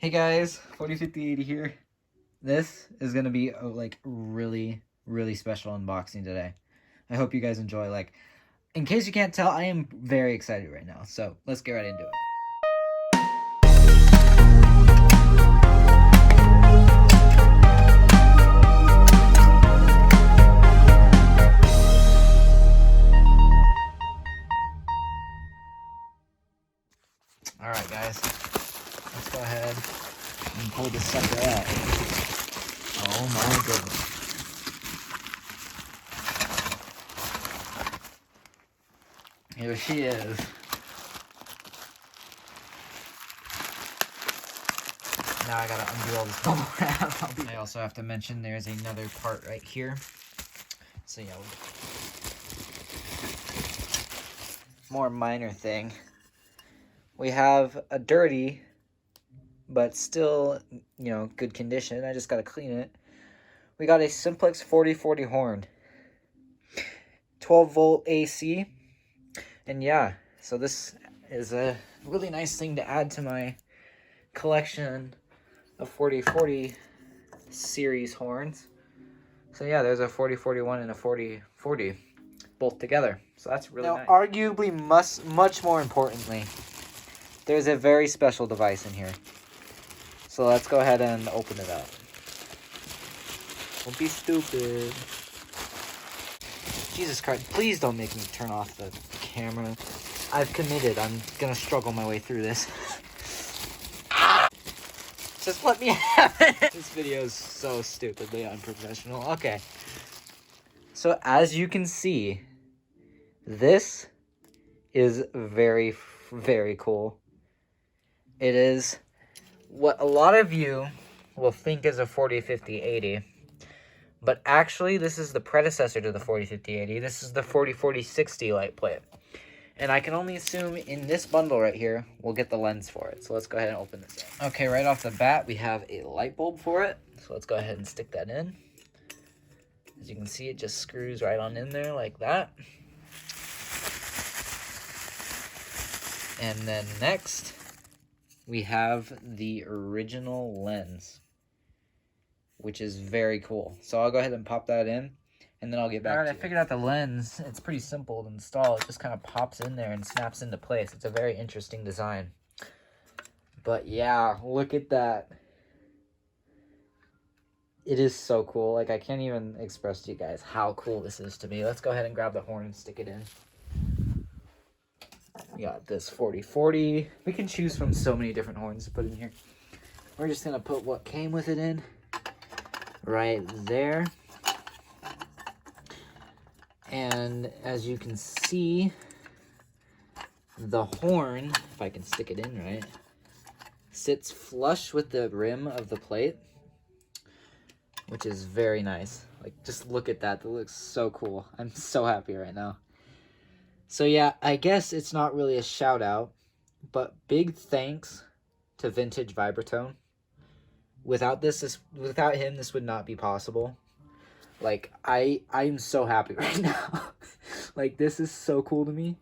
Hey guys, 405080 here. This is gonna be a really special unboxing today. I hope you guys enjoy. In case you can't tell, I am very excited right now. So let's get right into it. Alright guys, let's go ahead and pull this sucker out. Oh my goodness. Here she is. Now I gotta undo all this bubble wrap. I also have to mention there's another part right here. So yeah, more minor thing. We have a dirty, but still, good condition. I just gotta clean it. We got a Simplex 4040 horn. 12-volt AC. And yeah, so this is a really nice thing to add to my collection of 4040 series horns. So yeah, there's a 4041 and a 4040 both together. So that's really nice. Now, arguably much more importantly, there's a very special device in here. So let's go ahead and open it up. Don't be stupid. Jesus Christ, please don't make me turn off the camera. I've committed. I'm gonna struggle my way through this. Just let me have it. This video is so stupidly unprofessional. Okay. So as you can see, this is very, very cool. It is what a lot of you will think is a 405080. But actually, this is the predecessor to the 405080. This is the 404060 light plate. And I can only assume in this bundle right here, we'll get the lens for it. So let's go ahead and open this up. Okay, right off the bat, we have a light bulb for it. So let's go ahead and stick that in. As you can see, it just screws right on in there like that. And then next, we have the original lens, which is very cool. So I'll go ahead and pop that in, and then I'll get back to you. Alright, I figured out the lens. It's pretty simple to install. It just kind of pops in there and snaps into place. It's a very interesting design. But yeah, look at that. It is so cool. I can't even express to you guys how cool this is to me. Let's go ahead and grab the horn and stick it in. We got this 4040. We can choose from so many different horns to put in here. We're just going to put what came with it in right there. And as you can see, the horn, if I can stick it in right, sits flush with the rim of the plate, which is very nice. Just look at that. That looks so cool. I'm so happy right now. So yeah, I guess it's not really a shout out, but big thanks to Vintage Vibratone. Without him, this would not be possible. I'm so happy right now. This is so cool to me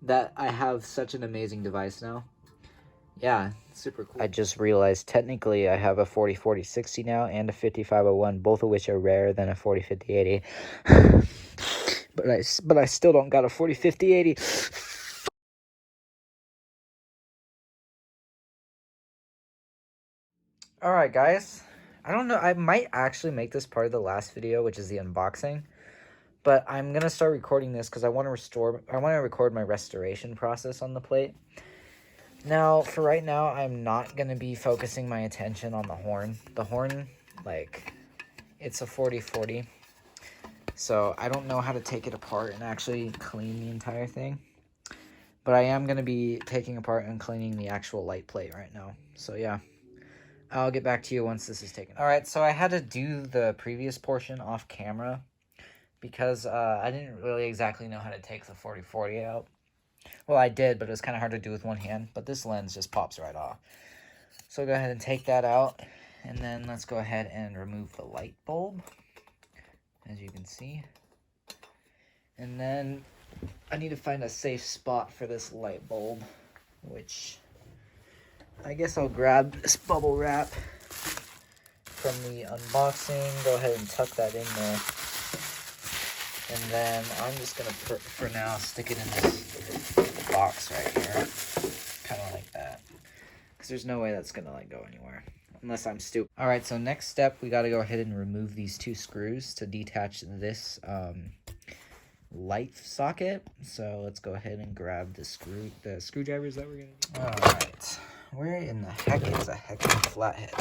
that I have such an amazing device now. Yeah, super cool. I just realized technically I have a 404060 now and a 5501, both of which are rarer than a 405080. But I still don't got a 405080. Alright guys, I don't know, I might actually make this part of the last video, which is the unboxing. But I'm gonna start recording this because I want to record my restoration process on the plate. Now, for right now, I'm not gonna be focusing my attention on the horn. The horn, it's a 4040. So I don't know how to take it apart and actually clean the entire thing. But I am going to be taking apart and cleaning the actual light plate right now. So yeah, I'll get back to you once this is taken. Alright, so I had to do the previous portion off camera because I didn't really exactly know how to take the 4040 out. Well, I did, but it was kind of hard to do with one hand. But this lens just pops right off. So go ahead and take that out. And then let's go ahead and remove the light bulb, as you can see. And then I need to find a safe spot for this light bulb, which I guess I'll grab this bubble wrap from the unboxing. Go ahead and tuck that in there. And then I'm just gonna, for now, stick it in this box right here. Kind of like that. Because there's no way that's gonna like go anywhere. Unless I'm stupid. Alright, so next step, we gotta go ahead and remove these two screws to detach this light socket. So let's go ahead and grab the screwdrivers that we're gonna do. Alright. Where in the heck is a heckin' flathead?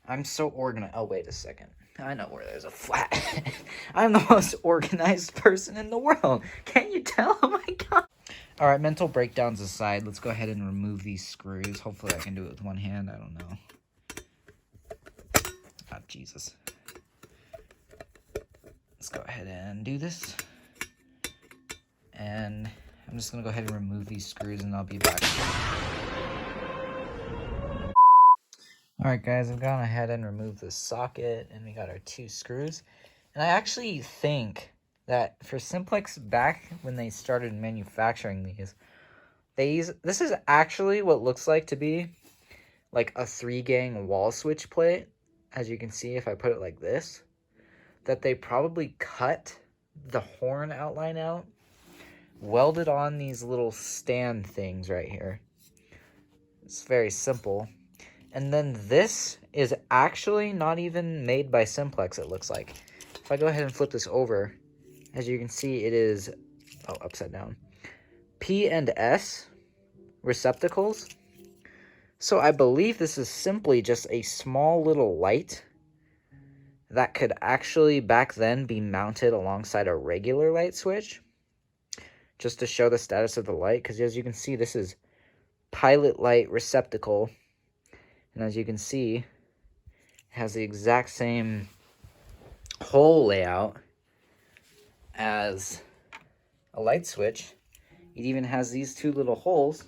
I'm so organized. Oh, wait a second. I know where there's a flathead. I'm the most organized person in the world. Can't you tell? Oh my god. Alright, mental breakdowns aside, let's go ahead and remove these screws. Hopefully I can do it with one hand. I don't know. Oh, Jesus. Let's go ahead and do this. And I'm just going to go ahead and remove these screws and I'll be back. Alright guys, I've gone ahead and removed the socket and we got our two screws. And I actually think that for Simplex, back when they started manufacturing these, this is actually what looks like to be like a 3-gang wall switch plate. As you can see, if I put it like this, that they probably cut the horn outline out, welded on these little stand things right here. It's very simple. And then this is actually not even made by Simplex, it looks like. If I go ahead and flip this over, as you can see, it is, oh, upside down, P and S receptacles. So I believe this is simply just a small little light that could actually back then be mounted alongside a regular light switch, just to show the status of the light. Because as you can see, this is pilot light receptacle. And as you can see, it has the exact same hole layout as a light switch. It even has these two little holes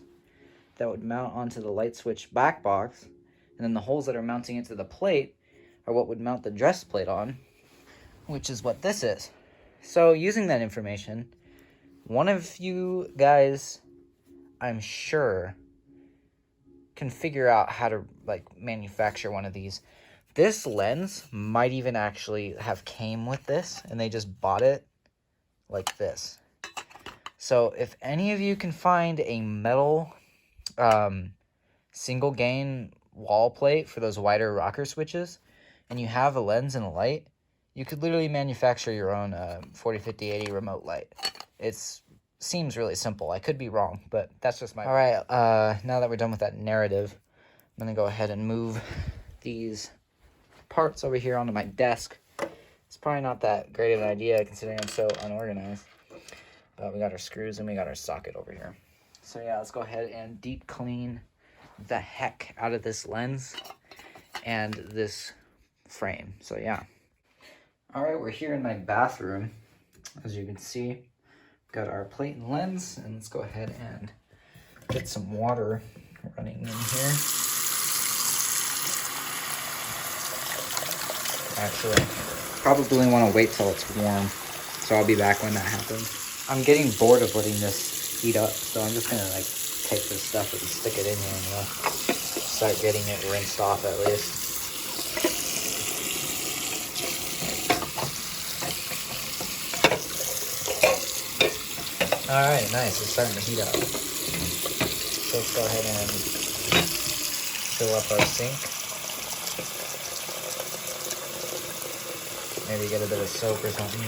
that would mount onto the light switch back box. And then the holes that are mounting it to the plate are what would mount the dress plate on, which is what this is. So using that information, one of you guys, I'm sure, can figure out how to like manufacture one of these. This lens might even actually have came with this and they just bought it like this. So if any of you can find a metal single gain wall plate for those wider rocker switches and you have a lens and a light, you could literally manufacture your own 40, 50, 80 remote light. Seems really simple. I could be wrong, but that's just my... Alright, now that we're done with that narrative, I'm going to go ahead and move these parts over here onto my desk. It's probably not that great of an idea considering I'm so unorganized. But we got our screws and we got our socket over here. So yeah, let's go ahead and deep clean the heck out of this lens and this frame. So yeah. Alright, we're here in my bathroom. As you can see, got our plate and lens, and let's go ahead and get some water running in here. Actually, probably want to wait till it's warm, so I'll be back when that happens. I'm getting bored of letting this heat up, so I'm just gonna like take this stuff and stick it in here and start getting it rinsed off at least. Alright, nice. It's starting to heat up. So let's go ahead and fill up our sink. Maybe get a bit of soap or something.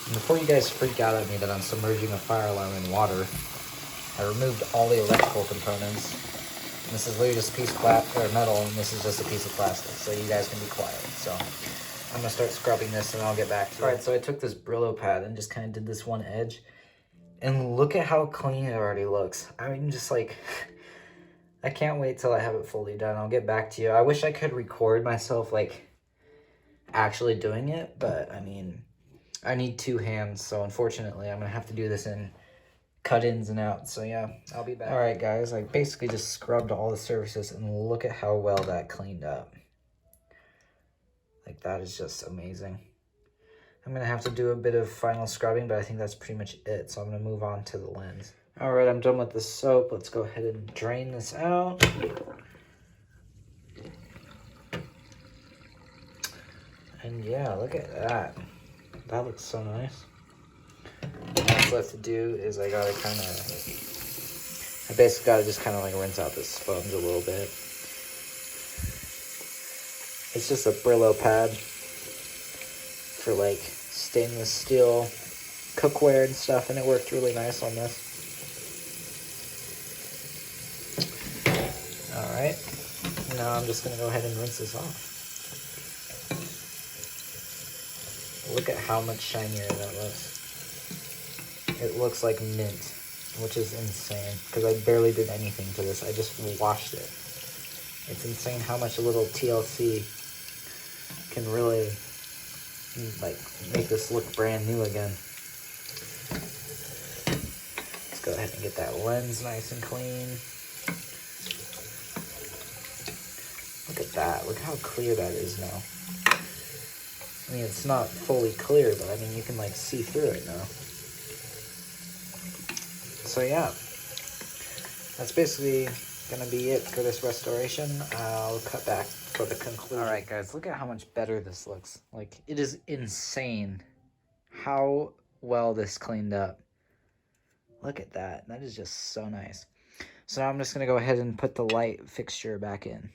And before you guys freak out at me that I'm submerging a fire alarm in water, I removed all the electrical components. And this is literally just a piece of metal, and this is just a piece of plastic, so you guys can be quiet. So I'm gonna start scrubbing this and I'll get back to it. Alright, so I took this Brillo pad and just kind of did this one edge. And look at how clean it already looks. I mean, just like, I can't wait till I have it fully done. I'll get back to you. I wish I could record myself like actually doing it, but I mean, I need two hands. So unfortunately, I'm gonna have to do this in cut ins and outs. So yeah, I'll be back. Alright guys, I basically just scrubbed all the surfaces and look at how well that cleaned up. Like, that is just amazing. I'm going to have to do a bit of final scrubbing, but I think that's pretty much it. So I'm going to move on to the lens. All right, I'm done with the soap. Let's go ahead and drain this out. And yeah, look at that. That looks so nice. What's left to do is I basically gotta just kind of like rinse out this sponge a little bit. It's just a Brillo pad for like stainless steel cookware and stuff, and it worked really nice on this. All right, now I'm just gonna go ahead and rinse this off. Look at how much shinier that looks. It looks like mint, which is insane because I barely did anything to this. I just washed it. It's insane how much a little TLC can really like make this look brand new again. Let's go ahead and get that lens nice and clean. Look at that. Look how clear that is now. I mean, it's not fully clear, but I mean, you can like see through it now. So yeah, that's basically gonna be it for this restoration. I'll cut back for the conclusion. All right, guys, look at how much better this looks. Like, it is insane how well this cleaned up. Look at that. That is just so nice. So now I'm just gonna go ahead and put the light fixture back in.